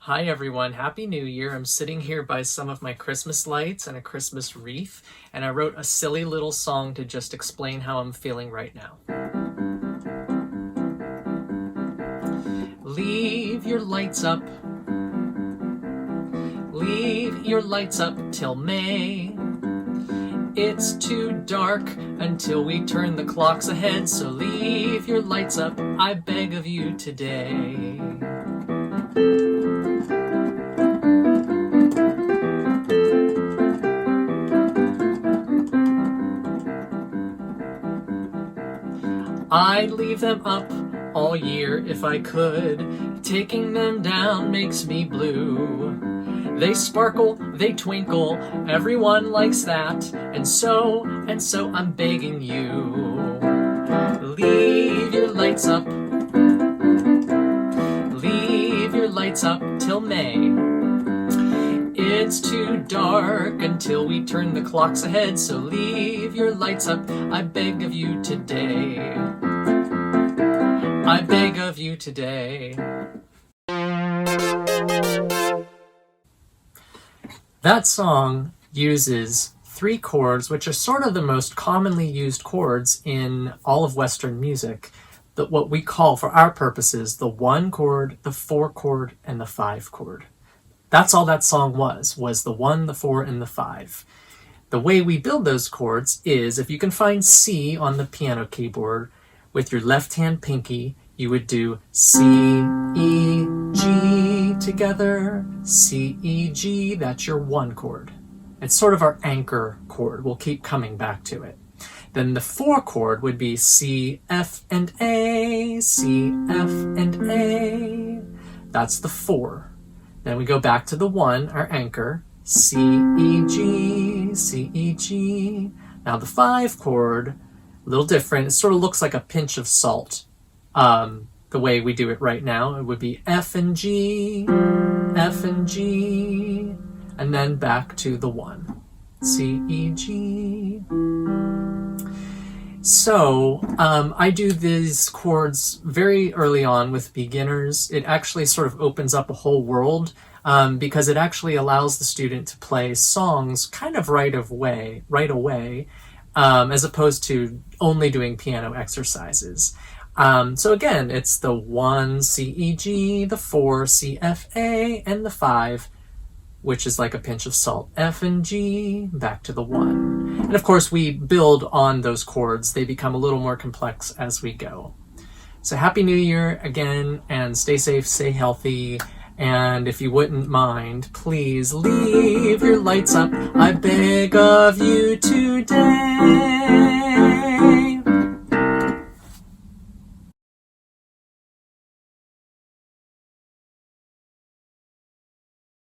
Hi everyone, Happy New Year. I'm sitting here by some of my Christmas lights and a Christmas wreath, and I wrote a silly little song to just explain how I'm feeling right now. Leave your lights up. Leave your lights up till May. It's too dark until we turn the clocks ahead, so leave your lights up, I beg of you today. I'd leave them up all year if I could. Taking them down makes me blue. They sparkle, they twinkle, everyone likes that. And so I'm begging you. Leave your lights up. Leave your lights up till May. It's too dark until we turn the clocks ahead, so leave your lights up, I beg of you today. I beg of you today. That song uses 3 chords, which are sort of the most commonly used chords in all of Western music. What we call, for our purposes, the 1 chord, the 4 chord, and the 5 chord. That's all that song was the 1, the 4, and the 5. The way we build those chords is, if you can find C on the piano keyboard, with your left hand pinky, you would do C, E, G together, C, E, G, that's your 1 chord. It's sort of our anchor chord. We'll keep coming back to it. Then the 4 chord would be C, F, and A, C, F, and A. That's the 4. Then we go back to the 1, our anchor, C, E, G, C, E, G. Now the 5 chord, a little different. It sort of looks like a pinch of salt. The way we do it right now, it would be F and G, F and G, and then back to the 1, C, E, G. So I do these chords very early on with beginners. It actually sort of opens up a whole world because it actually allows the student to play songs kind of right away, as opposed to only doing piano exercises. So again, it's the 1, C, E, G, the 4, C, F, A, and the 5, which is like a pinch of salt, F and G, back to the 1. And of course, we build on those chords. They become a little more complex as we go. So Happy New Year again, and stay safe, stay healthy. And if you wouldn't mind, please leave your lights up, I beg of you today.